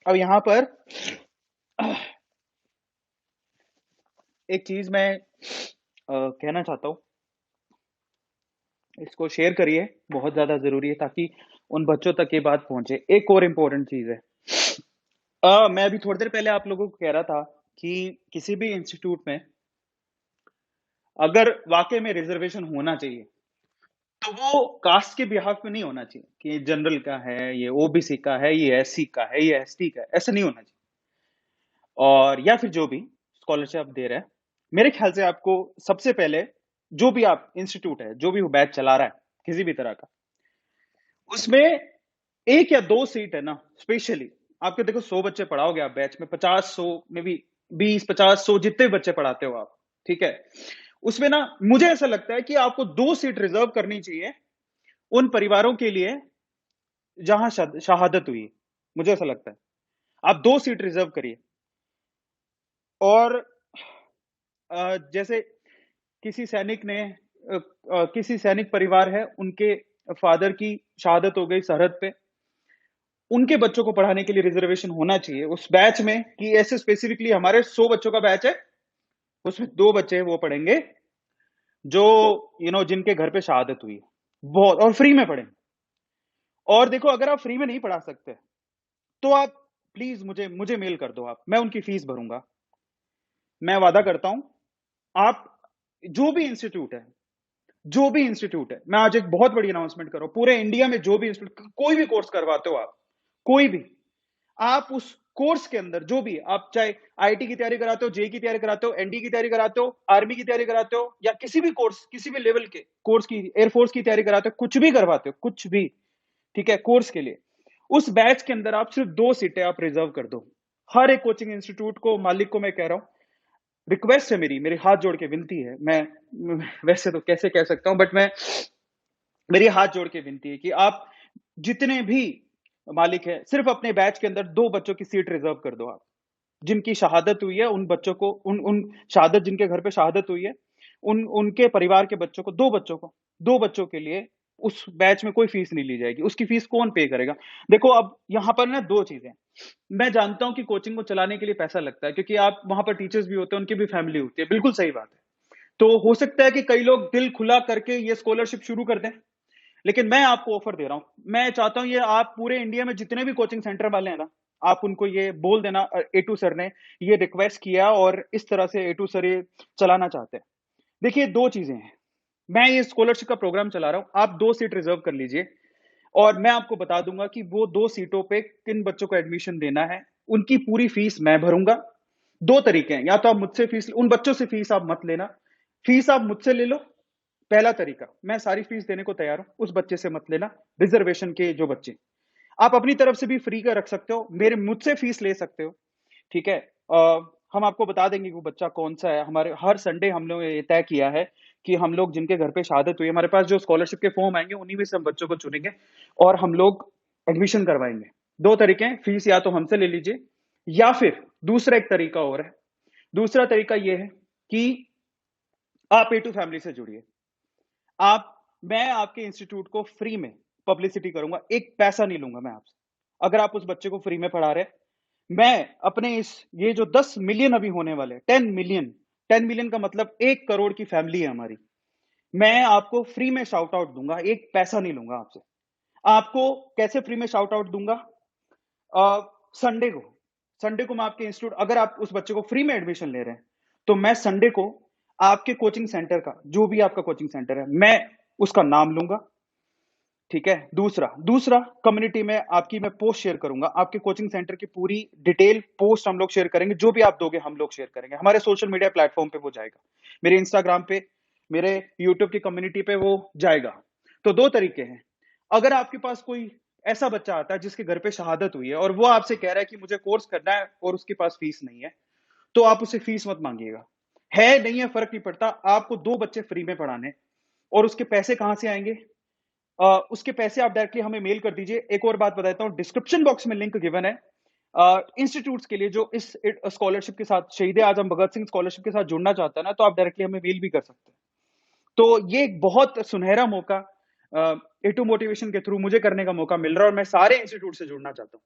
अब यहाँ पर एक चीज मैं कहना चाहता हूँ, इसको शेयर करिए, बहुत ज्यादा जरूरी है ताकि उन बच्चों तक ये बात पहुंचे। एक और इम्पोर्टेंट चीज है, मैं अभी थोड़ी देर पहले आप लोगों को कह रहा था कि किसी भी इंस्टीट्यूट में अगर वाकई में रिजर्वेशन होना चाहिए तो वो कास्ट के बिहाफ में नहीं होना चाहिए कि जनरल का है, ये ओबीसी का है, ये एससी का है, ये एसटी का है, ऐसा नहीं होना चाहिए। और या फिर जो भी स्कॉलरशिप दे रहा है, मेरे ख्याल से आपको सबसे पहले जो भी आप इंस्टीट्यूट है, जो भी वो बैच चला रहा है किसी भी तरह का, उसमें एक या दो सीट है ना स्पेशली। आपके देखो 100 बच्चे पढ़ाओगे आप बैच में, 50 100 में भी 20 50 100 जितने भी बच्चे पढ़ाते हो आप, ठीक है, उसमें ना मुझे ऐसा लगता है कि आपको 2 सीट रिजर्व करनी चाहिए उन परिवारों के लिए जहां शहादत हुई है। मुझे ऐसा लगता है आप 2 सीट रिजर्व करिए। और जैसे किसी सैनिक ने किसी सैनिक परिवार है, उनके फादर की शहादत हो गई सरहद पे, उनके बच्चों को पढ़ाने के लिए रिजर्वेशन होना चाहिए उस बैच में, कि ऐसे स्पेसिफिकली हमारे 100 बच्चों का बैच है, उसमें 2 बच्चे वो पढ़ेंगे जो जिनके घर पे शहादत हुई है, बहुत, और फ्री में पढ़ेंगे। और देखो, अगर आप फ्री में नहीं पढ़ा सकते तो आप प्लीज मुझे मुझे मेल कर दो, आप, मैं उनकी फीस भरूंगा। मैं वादा करता हूं, आप जो भी इंस्टीट्यूट है, जो भी इंस्टीट्यूट है, मैं आज एक बहुत बड़ी अनाउंसमेंट कर रहा हूं, पूरे इंडिया में जो भी इंस्टीट्यूट कोई भी कोर्स करवाते हो आप, कोई भी, आप उस कोर्स के अंदर जो भी, आप चाहे आईटी की तैयारी कराते हो, जेई की तैयारी कराते हो, एनडी की तैयारी कराते हो, आर्मी की तैयारी कराते हो, या किसी भी कोर्स, किसी भी लेवल के कोर्स की, एयरफोर्स की तैयारी कराते हो, कुछ भी करवाते हो, कुछ भी, ठीक है, कोर्स के लिए उस बैच के अंदर आप सिर्फ 2 सीटें आप रिजर्व कर दो। हर एक कोचिंग इंस्टीट्यूट को, मालिक को मैं कह रहा हूं, रिक्वेस्ट है मेरी, मेरी हाथ जोड़ के विनती है, मैं वैसे तो कैसे कह सकता हूं, बट मैं, मेरी हाथ जोड़ के विनती है कि आप जितने भी मालिक है, सिर्फ अपने बैच के अंदर 2 बच्चों की सीट रिजर्व कर दो आप, जिनकी शहादत हुई है, उन बच्चों को, उन उन शहादत, जिनके घर पे शहादत हुई है, उन उनके परिवार के बच्चों को, 2 बच्चों को, 2 बच्चों के लिए उस बैच में कोई फीस नहीं ली जाएगी। उसकी फीस कौन पे करेगा? देखो, अब यहाँ पर ना 2 चीजें, मैं जानता हूं कि कोचिंग को चलाने के लिए पैसा लगता है, क्योंकि आप वहां पर टीचर्स भी होते हैं, उनकी भी फैमिली होती है, बिल्कुल सही बात है। तो हो सकता है कि कई लोग दिल खुला करके ये स्कॉलरशिप शुरू कर दें, लेकिन मैं आपको ऑफर दे रहा हूं, मैं चाहता हूं ये आप पूरे इंडिया में जितने भी कोचिंग सेंटर वाले हैं ना, आप उनको ये बोल देना, एटू सर ने ये रिक्वेस्ट किया और इस तरह से एटू सर ये चलाना चाहते हैं। देखिए, 2 चीजें हैं, मैं ये स्कॉलरशिप का प्रोग्राम चला रहा हूं, आप 2 सीट रिजर्व कर लीजिए, और मैं आपको बता दूंगा कि वो 2 सीटों पे किन बच्चों को एडमिशन देना है, उनकी पूरी फीस मैं भरूंगा। 2 तरीके हैं, या तो आप मुझसे फीस, उन बच्चों से फीस आप मत लेना, फीस आप मुझसे ले लो। पहला तरीका, मैं सारी फीस देने को तैयार हूं, उस बच्चे से मत लेना। रिजर्वेशन के जो बच्चे, आप अपनी तरफ से भी फ्री का रख सकते हो, मेरे मुझसे फीस ले सकते हो, ठीक है। हम आपको बता देंगे कि वो बच्चा कौन सा है। हमारे हर संडे हम लोग ये तय किया है कि हम लोग जिनके घर पे शहादत हुई है, हमारे पास जो स्कॉलरशिप के फॉर्म आएंगे उन्हीं में से हम बच्चों को चुनेंगे और हम लोग एडमिशन करवाएंगे। 2 तरीके हैं, फीस या तो हमसे ले लीजिए, या फिर दूसरा एक तरीका और है। दूसरा तरीका यह है कि आप ए टू फैमिली से जुड़िए। आप मैं आपके इंस्टीट्यूट को फ्री में पब्लिसिटी करूंगा, एक पैसा नहीं लूंगा मैं आपसे, अगर आप उस बच्चे को फ्री में पढ़ा रहे। मैं अपने इस, ये जो 10 मिलियन अभी होने वाले, 10 मिलियन, 10 मिलियन का मतलब 1 करोड़ की फैमिली है हमारी, मैं आपको फ्री में शाउट आउट दूंगा, एक पैसा नहीं लूंगा आपसे। आपको कैसे फ्री में शाउट आउट दूंगा? संडे को, संडे को मैं आपके इंस्टीट्यूट, अगर आप उस बच्चे को फ्री में एडमिशन ले रहे हैं, तो मैं संडे को आपके कोचिंग सेंटर का, जो भी आपका कोचिंग सेंटर है, मैं उसका नाम लूंगा, ठीक है। दूसरा दूसरा कम्युनिटी में आपकी मैं पोस्ट शेयर करूंगा, आपके कोचिंग सेंटर की पूरी डिटेल पोस्ट हम लोग शेयर करेंगे, जो भी आप दोगे हम लोग शेयर करेंगे, हमारे सोशल मीडिया प्लेटफॉर्म पे वो जाएगा, मेरे इंस्टाग्राम पे, मेरे यूट्यूब की कम्युनिटी पे वो जाएगा। तो 2 तरीके हैं, अगर आपके पास कोई ऐसा बच्चा आता है जिसके घर पे शहादत हुई है और वो आपसे कह रहा है कि मुझे कोर्स करना है और उसके पास फीस नहीं है, तो आप उसे फीस मत मांगिएगा, है नहीं है फर्क नहीं पड़ता, आपको 2 बच्चे फ्री में पढ़ाने। और उसके पैसे कहां से आएंगे? उसके पैसे आप डायरेक्टली हमें मेल कर दीजिए। एक और बात बताता हूँ, डिस्क्रिप्शन बॉक्स में लिंक गिवन है इंस्टीट्यूट्स के लिए जो इस स्कॉलरशिप के साथ, शहीद आजम भगत सिंह स्कॉलरशिप के साथ जुड़ना चाहता है ना, तो आप डायरेक्टली हमें मेल भी कर सकते हैं। तो ये एक बहुत सुनहरा मौका ए टू मोटिवेशन के थ्रू मुझे करने का मौका मिल रहा है, और मैं सारे इंस्टीट्यूट से जुड़ना चाहता हूँ।